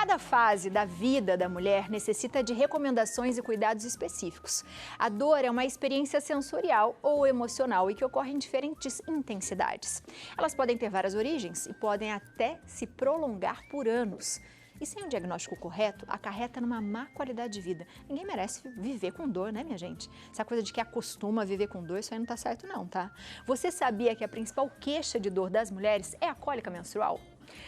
Cada fase da vida da mulher necessita de recomendações e cuidados específicos. A dor é uma experiência sensorial ou emocional e que ocorre em diferentes intensidades. Elas podem ter várias origens e podem até se prolongar por anos. E sem um diagnóstico correto, acarreta numa má qualidade de vida. Ninguém merece viver com dor, né, minha gente? Essa coisa de que acostuma a viver com dor, isso aí não tá certo não, tá? Você sabia que a principal queixa de dor das mulheres é a cólica menstrual?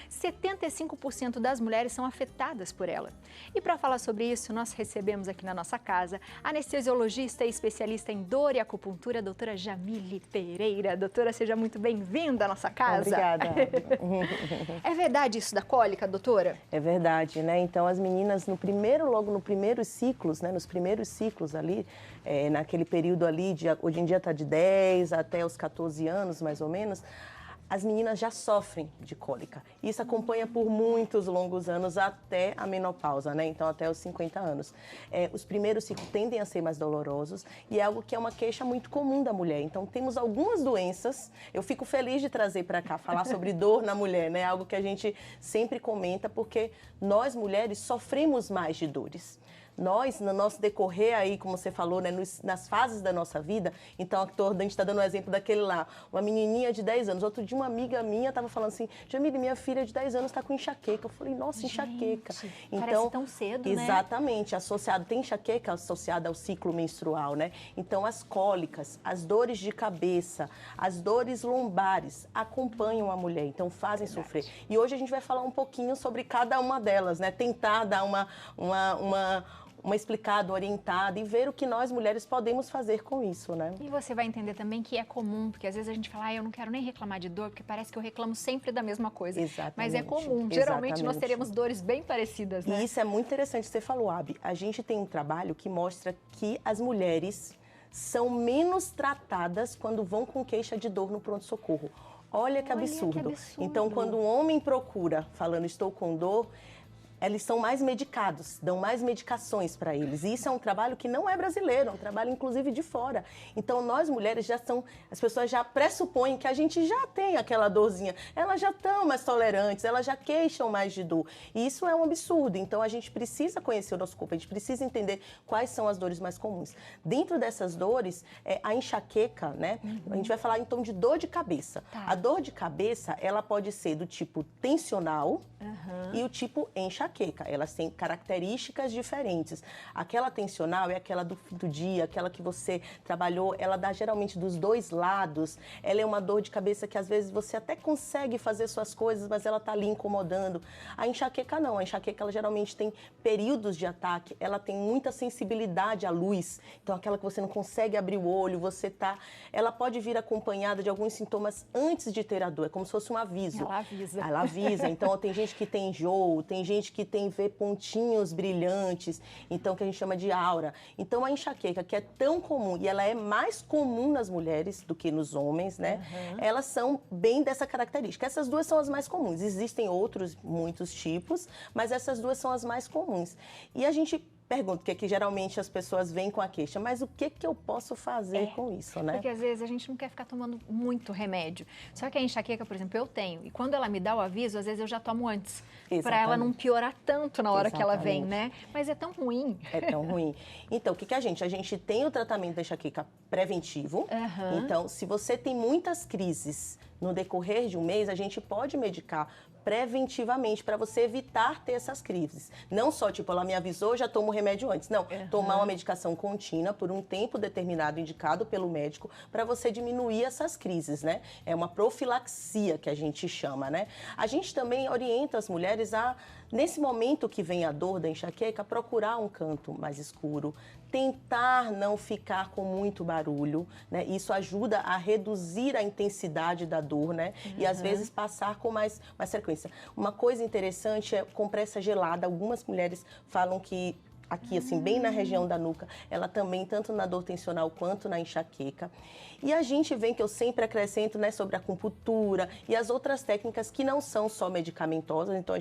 75% das mulheres são afetadas por ela. E para falar sobre isso, nós recebemos aqui na nossa casa a anestesiologista e especialista em dor e acupuntura, a doutora Jamile Pereira. Doutora, seja muito bem-vinda à nossa casa. Obrigada. É verdade isso da cólica, doutora? É verdade, né? Então as meninas logo nos primeiros ciclos, né? Nos primeiros ciclos ali, naquele período ali, hoje em dia está de 10 até os 14 anos, mais ou menos, as meninas já sofrem de cólica. Isso acompanha por muitos longos anos até a menopausa, né? Então, até os 50 anos. Os primeiros ciclos tendem a ser mais dolorosos e é algo que é uma queixa muito comum da mulher. Então, temos algumas doenças. Eu fico feliz de trazer para cá, falar sobre dor na mulher, né? Algo que a gente sempre comenta, porque nós, mulheres, sofremos mais de dores. Nós, no nosso decorrer aí, como você falou, né, nas fases da nossa vida, então a gente está dando um exemplo daquele lá, uma menininha de 10 anos, outro dia uma amiga minha estava falando assim, Jamile, minha filha de 10 anos está com enxaqueca. Eu falei, nossa, enxaqueca. Então, parece tão cedo, né? Exatamente, tem enxaqueca associada ao ciclo menstrual, né? Então as cólicas, as dores de cabeça, as dores lombares acompanham a mulher, então fazem sofrer. E hoje a gente vai falar um pouquinho sobre cada uma delas, né? Tentar dar uma explicada, orientada e ver o que nós mulheres podemos fazer com isso, né? E você vai entender também que é comum, porque às vezes a gente fala, eu não quero nem reclamar de dor, porque parece que eu reclamo sempre da mesma coisa. Exatamente. Mas é comum. Geralmente nós teremos dores bem parecidas, né? E isso é muito interessante que você falou, Abi. A gente tem um trabalho que mostra que as mulheres são menos tratadas quando vão com queixa de dor no pronto-socorro. Olha que absurdo. Então, quando um homem procura, falando, estou com dor, eles são mais medicados, dão mais medicações para eles. E isso é um trabalho que não é brasileiro, é um trabalho inclusive de fora. Então nós mulheres as pessoas já pressupõem que a gente já tem aquela dorzinha, elas já estão mais tolerantes, elas já queixam mais de dor. E isso é um absurdo. Então a gente precisa conhecer o nosso corpo, a gente precisa entender quais são as dores mais comuns. Dentro dessas dores, a enxaqueca, né? A gente vai falar então de dor de cabeça. Tá. A dor de cabeça, ela pode ser do tipo tensional e o tipo enxaqueca. Elas têm características diferentes. Aquela tensional é aquela do fim do dia, aquela que você trabalhou, ela dá geralmente dos dois lados. Ela é uma dor de cabeça que às vezes você até consegue fazer suas coisas, mas ela tá ali incomodando. A enxaqueca não, a enxaqueca ela geralmente tem períodos de ataque, ela tem muita sensibilidade à luz. Então aquela que você não consegue abrir o olho, ela pode vir acompanhada de alguns sintomas antes de ter a dor, é como se fosse um aviso. Ela avisa. Ela avisa. Então tem gente que tem enjoo, tem gente que vê pontinhos brilhantes, então que a gente chama de aura. Então a enxaqueca, que é tão comum e ela é mais comum nas mulheres do que nos homens, né? Elas são bem dessa característica. Essas duas são as mais comuns. Existem muitos tipos, mas essas duas são as mais comuns. E a gente pergunta, que geralmente as pessoas vêm com a queixa, mas o que eu posso fazer com isso, né? Porque às vezes a gente não quer ficar tomando muito remédio. Só que a enxaqueca, por exemplo, eu tenho. E quando ela me dá o aviso, às vezes eu já tomo antes. Para ela não piorar tanto na hora que ela vem, né? Mas é tão ruim. É tão ruim. Então, o que a gente tem o tratamento da enxaqueca preventivo. Então, se você tem muitas crises no decorrer de um mês, a gente pode medicar preventivamente para você evitar ter essas crises. Não só, tipo, ela me avisou, já tomo o remédio antes. Não, tomar uma medicação contínua por um tempo determinado indicado pelo médico para você diminuir essas crises, né? É uma profilaxia que a gente chama, né? A gente também orienta as mulheres a, nesse momento que vem a dor da enxaqueca, procurar um canto mais escuro, tentar não ficar com muito barulho, né? Isso ajuda a reduzir a intensidade da dor, né? E às vezes passar com mais frequência. Uma coisa interessante é compressa gelada. Algumas mulheres falam que aqui, assim, bem na região da nuca, ela também, tanto na dor tensional quanto na enxaqueca. E a gente vem, que eu sempre acrescento, né, sobre a acupuntura e as outras técnicas que não são só medicamentosas. Então,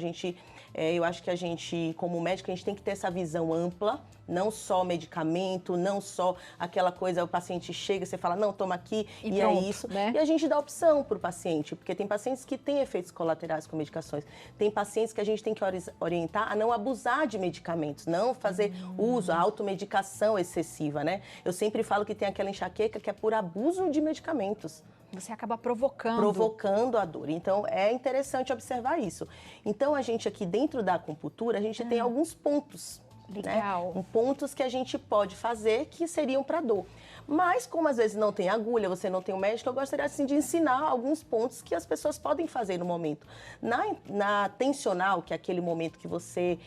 eu acho que a gente, como médico, a gente tem que ter essa visão ampla, Não só medicamento, não só aquela coisa, o paciente chega, você fala, não, toma aqui e pronto, é isso. né? E a gente dá opção para o paciente, porque tem pacientes que têm efeitos colaterais com medicações. Tem pacientes que a gente tem que orientar a não abusar de medicamentos, não fazer uso, a automedicação excessiva, né? Eu sempre falo que tem aquela enxaqueca que é por abuso de medicamentos. Você acaba provocando. Provocando a dor. Então, é interessante observar isso. Então, a gente aqui dentro da acupuntura, a gente tem alguns pontos. Legal. Né? Pontos que a gente pode fazer que seriam para dor. Mas, como às vezes não tem agulha, você não tem um médico, eu gostaria assim, de ensinar alguns pontos que as pessoas podem fazer no momento. Na tensional, que é aquele momento que você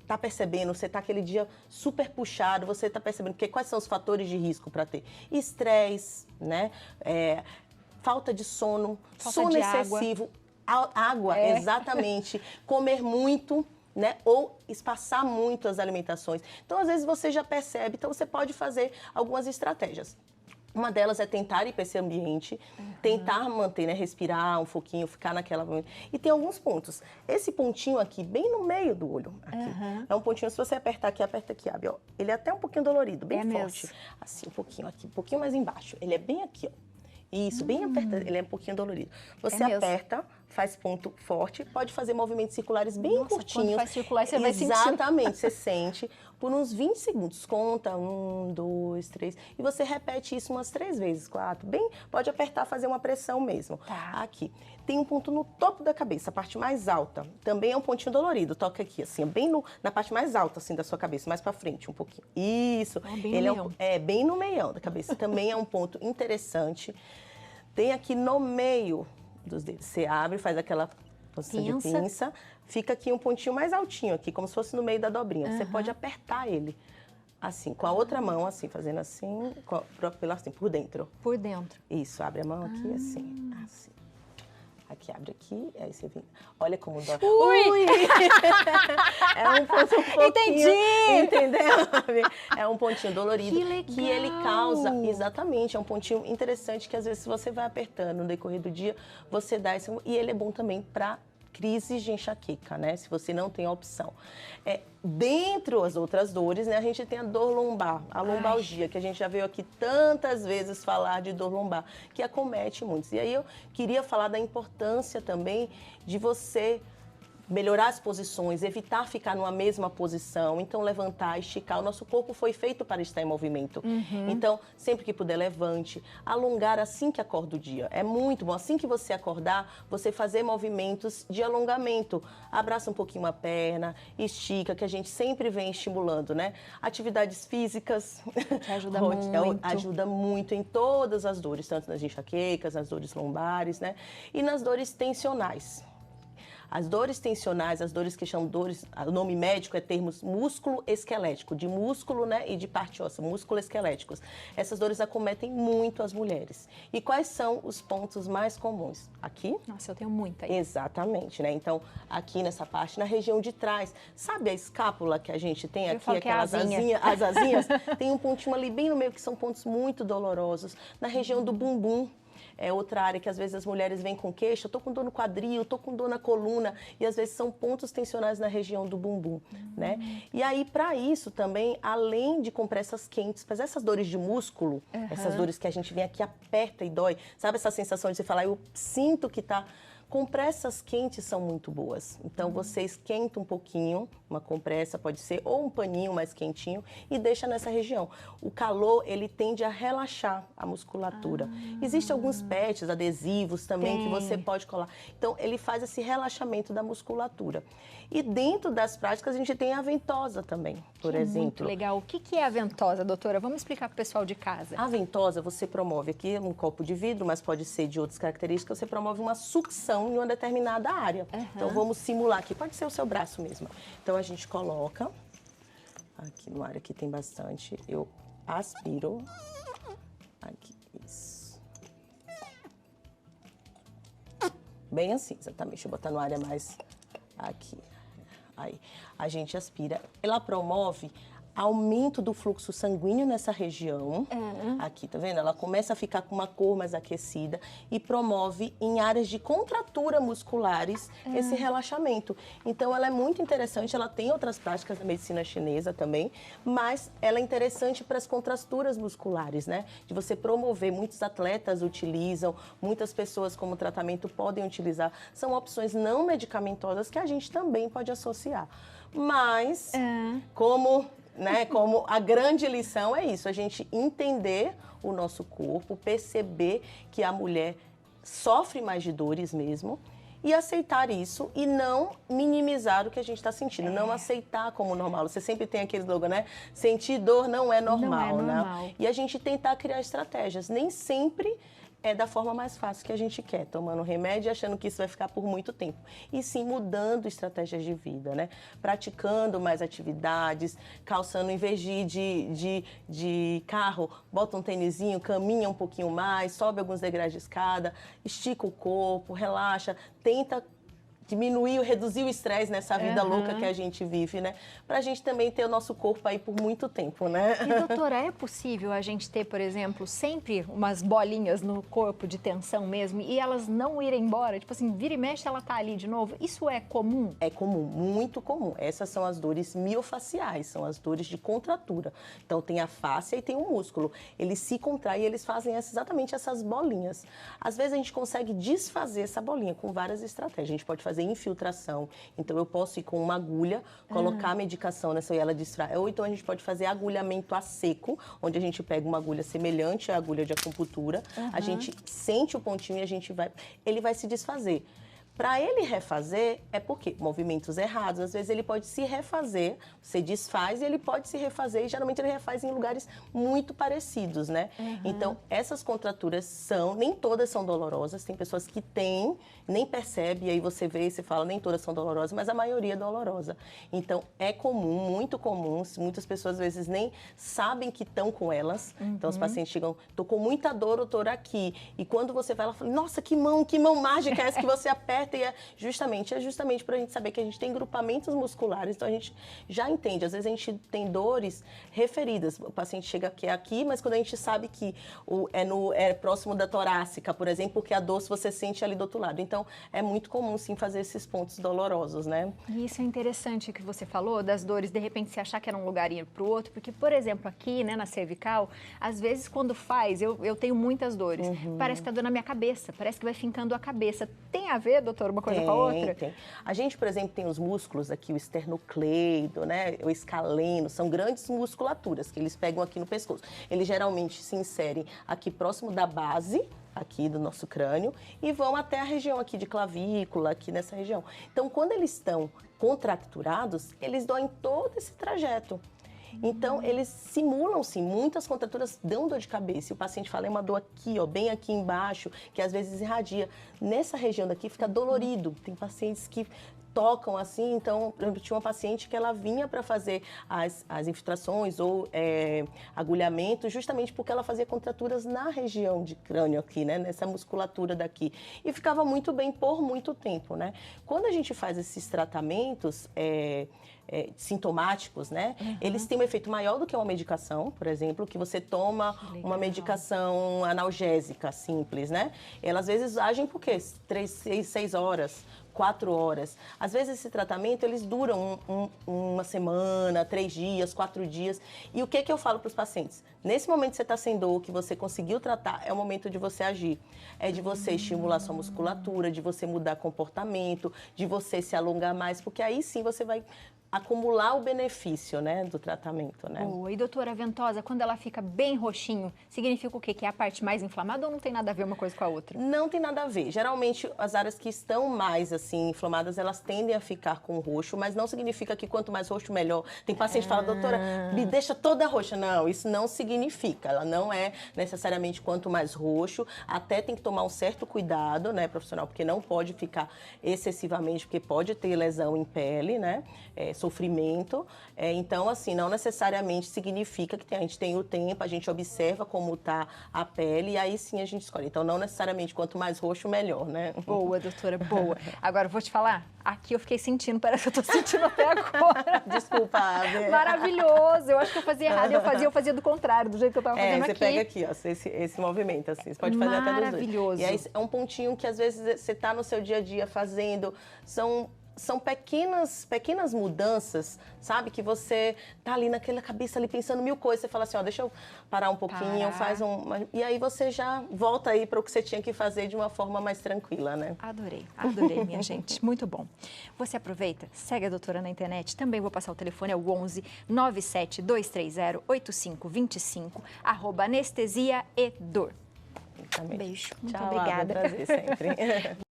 está percebendo, você está aquele dia super puxado, você está percebendo quais são os fatores de risco para ter estresse, né? Falta de sono, sono excessivo, água, exatamente, comer muito, né? Ou espaçar muito as alimentações. Então, às vezes, você já percebe, então você pode fazer algumas estratégias. Uma delas é tentar ir para esse ambiente, tentar manter, né, respirar um pouquinho, ficar naquela... E tem alguns pontos. Esse pontinho aqui, bem no meio do olho, aqui, é um pontinho, se você apertar aqui, aperta aqui, abre, ó. Ele é até um pouquinho dolorido, bem forte. Mesmo. Assim, um pouquinho aqui, um pouquinho mais embaixo. Ele é bem aqui, ó. Isso, bem apertado, ele é um pouquinho dolorido. Você aperta, faz ponto forte, pode fazer movimentos circulares bem curtinhos. Quando faz circular, você vai sentir. Exatamente, você sente por uns 20 segundos. Conta, 1, 2, 3. E você repete isso umas 3 vezes, 4. Bem, pode apertar, fazer uma pressão mesmo. Tá. Aqui. Tem um ponto no topo da cabeça, a parte mais alta. Também é um pontinho dolorido. Toca aqui, assim, bem na parte mais alta, assim, da sua cabeça, mais pra frente, um pouquinho. Isso. Bem ele no bem no meião da cabeça. Também é um ponto interessante. Tem aqui no meio dos dedos. Você abre, faz aquela posição de pinça. Fica aqui um pontinho mais altinho, aqui, como se fosse no meio da dobrinha. Você pode apertar ele, assim, com a outra mão, assim, fazendo assim, assim, por dentro. Por dentro. Isso, abre a mão aqui, assim, assim. Aqui, abre aqui, aí você vem. Olha como dói. Ui! É um ponto um pouquinho... Entendi! Entendeu? É um pontinho dolorido. Que legal! Que ele causa... Exatamente, é um pontinho interessante que às vezes você vai apertando no decorrer do dia, você dá esse... E ele é bom também para crises de enxaqueca, né? Se você não tem a opção. Dentro das outras dores, né, a gente tem a dor lombar, a lombalgia, que a gente já veio aqui tantas vezes falar de dor lombar, que acomete muitos. E aí eu queria falar da importância também de você melhorar as posições, evitar ficar numa mesma posição, então levantar, esticar. O nosso corpo foi feito para estar em movimento. Então, sempre que puder, levante, alongar assim que acorda o dia. É muito bom. Assim que você acordar, você fazer movimentos de alongamento. Abraça um pouquinho a perna, estica, que a gente sempre vem estimulando, né? Atividades físicas. Que ajuda muito. Ajuda muito em todas as dores, tanto nas enxaquecas, nas dores lombares, né? E nas dores tensionais. As dores tensionais, as dores que chamam dores, o nome médico é termos músculo esquelético, de músculo, né, e de parte óssea, músculo esqueléticos. Essas dores acometem muito as mulheres. E quais são os pontos mais comuns? Aqui? Nossa, eu tenho muita aí. Exatamente, né? Então, aqui nessa parte, na região de trás, sabe a escápula que a gente tem aqui, aquelas as asinhas? Tem um pontinho ali bem no meio que são pontos muito dolorosos. Na região do bumbum. É outra área que às vezes as mulheres vêm com queixa, eu tô com dor no quadril, tô com dor na coluna, e às vezes são pontos tensionais na região do bumbum, né? E aí, para isso também, além de compressas quentes, para essas dores de músculo, essas dores que a gente vem aqui, aperta e dói, sabe essa sensação de você falar, eu sinto que tá... Compressas quentes são muito boas. Então, você esquenta um pouquinho, uma compressa pode ser, ou um paninho mais quentinho, e deixa nessa região. O calor, ele tende a relaxar a musculatura. Existem alguns patches, adesivos também, que você pode colar. Então, ele faz esse relaxamento da musculatura. E dentro das práticas, a gente tem a ventosa também, por exemplo. Muito legal. O que é a ventosa, doutora? Vamos explicar para o pessoal de casa. A ventosa, você promove aqui um copo de vidro, mas pode ser de outras características, você promove uma sucção em uma determinada área. Então, vamos simular aqui, pode ser o seu braço mesmo. Então, a gente coloca, aqui no área que tem bastante, eu aspiro, aqui, isso. Bem assim, exatamente, deixa eu botar no área mais aqui. Aí, a gente aspira, ela promove aumento do fluxo sanguíneo nessa região. Aqui, tá vendo? Ela começa a ficar com uma cor mais aquecida e promove em áreas de contratura musculares esse relaxamento. Então, ela é muito interessante, ela tem outras práticas da medicina chinesa também, mas ela é interessante para as contraturas musculares, né? De você promover, muitos atletas utilizam, muitas pessoas como tratamento podem utilizar. São opções não medicamentosas que a gente também pode associar. Mas, como a grande lição é isso, a gente entender o nosso corpo, perceber que a mulher sofre mais de dores mesmo e aceitar isso e não minimizar o que a gente está sentindo, não aceitar como normal. Você sempre tem aquele slogan, né? Sentir dor não é normal, né? E a gente tentar criar estratégias, nem sempre é da forma mais fácil que a gente quer, tomando remédio e achando que isso vai ficar por muito tempo. E sim mudando estratégias de vida, né? Praticando mais atividades, calçando, em vez de carro, bota um tênisinho, caminha um pouquinho mais, sobe alguns degraus de escada, estica o corpo, relaxa, tenta diminuir, reduzir o estresse nessa vida louca que a gente vive, né? Pra gente também ter o nosso corpo aí por muito tempo, né? E, doutora, é possível a gente ter, por exemplo, sempre umas bolinhas no corpo de tensão mesmo e elas não irem embora? Tipo assim, vira e mexe, ela tá ali de novo? Isso é comum? É comum, muito comum. Essas são as dores miofaciais, são as dores de contratura. Então, tem a face e tem o músculo. Eles se contraem e eles fazem exatamente essas bolinhas. Às vezes, a gente consegue desfazer essa bolinha com várias estratégias. A gente pode fazer infiltração. Então, eu posso ir com uma agulha, colocar a medicação nessa e ela distrai. Ou então, a gente pode fazer agulhamento a seco, onde a gente pega uma agulha semelhante à agulha de acupuntura, a gente sente o pontinho e ele vai se desfazer. Para ele refazer, é porque movimentos errados, às vezes ele pode se refazer, você desfaz e ele pode se refazer, e geralmente ele refaz em lugares muito parecidos, né? Então, essas contraturas nem todas são dolorosas, tem pessoas que têm, nem percebe, e aí você vê e você fala, nem todas são dolorosas, mas a maioria é dolorosa. Então, é comum, muito comum, muitas pessoas às vezes nem sabem que estão com elas, então os pacientes chegam, tô com muita dor, doutor, aqui, e quando você vai, ela fala, nossa, que mão mágica é essa que você aperta? E é justamente para a gente saber que a gente tem grupamentos musculares, então a gente já entende. Às vezes a gente tem dores referidas, o paciente chega aqui, mas quando a gente sabe que é próximo da torácica, por exemplo, porque a dor você sente ali do outro lado. Então, é muito comum, sim, fazer esses pontos dolorosos, né? E isso é interessante o que você falou, das dores, de repente, se achar que era um lugar e ir para o outro, porque, por exemplo, aqui, né, na cervical, às vezes, quando eu tenho muitas dores, parece que tá doendo na minha cabeça, parece que vai fincando a cabeça. Tem a ver, doutor, uma coisa com a outra? Tem. A gente, por exemplo, tem os músculos aqui, o esternocleido, né, o escaleno, são grandes musculaturas que eles pegam aqui no pescoço. Eles geralmente se inserem aqui próximo da base, aqui do nosso crânio, e vão até a região aqui de clavícula, aqui nessa região. Então, quando eles estão contracturados, eles doem todo esse trajeto. Então, eles simulam, sim, muitas contraturas dão dor de cabeça. E o paciente fala, é uma dor aqui, ó, bem aqui embaixo, que às vezes irradia. Nessa região daqui fica dolorido. Tem pacientes que tocam assim, então, por exemplo, tinha uma paciente que ela vinha para fazer as infiltrações ou agulhamento, justamente porque ela fazia contraturas na região de crânio aqui, né, nessa musculatura daqui, e ficava muito bem por muito tempo, né. Quando a gente faz esses tratamentos sintomáticos, né, eles têm um efeito maior do que uma medicação, por exemplo, que você toma uma medicação analgésica simples, né, elas às vezes agem por quê? 6 horas, 4 horas. Às vezes, esse tratamento, eles duram uma semana, 3 dias, 4 dias. E o que eu falo para os pacientes? Nesse momento que você está sem dor, que você conseguiu tratar, é o momento de você agir. É de você estimular sua musculatura, de você mudar comportamento, de você se alongar mais, porque aí sim você vai acumular o benefício, né, do tratamento, né? E doutora, a ventosa, quando ela fica bem roxinho, significa o quê? Que é a parte mais inflamada ou não tem nada a ver uma coisa com a outra? Não tem nada a ver. Geralmente, as áreas que estão mais, assim, inflamadas, elas tendem a ficar com roxo, mas não significa que quanto mais roxo, melhor. Tem paciente que fala, doutora, me deixa toda roxa. Não, isso não significa. Ela não é necessariamente quanto mais roxo. Até tem que tomar um certo cuidado, né, profissional, porque não pode ficar excessivamente, porque pode ter lesão em pele, né? sofrimento. Então, assim, não necessariamente significa que a gente tem o tempo, a gente observa como está a pele e aí sim a gente escolhe. Então, não necessariamente quanto mais roxo, melhor, né? Boa, doutora, boa. Agora, eu vou te falar, aqui eu fiquei sentindo, parece que eu tô sentindo até agora. Desculpa, Ave. Maravilhoso. Eu acho que eu fazia errado, eu fazia do contrário, do jeito que eu tava fazendo aqui. Você pega aqui, ó, esse movimento, assim, você pode fazer até dos dois. Maravilhoso. E aí é um pontinho que às vezes você tá no seu dia a dia fazendo, são pequenas mudanças, sabe? Que você tá ali naquela cabeça ali pensando mil coisas, você fala assim, ó, deixa eu parar um pouquinho, e aí você já volta aí para o que você tinha que fazer de uma forma mais tranquila, né? Adorei, minha gente, muito bom. Você aproveita, segue a doutora na internet, também vou passar o telefone, é o 11 97 230 8525, @anestesia e dor. Também. Beijo, muito Tchau, obrigada. Prazer sempre.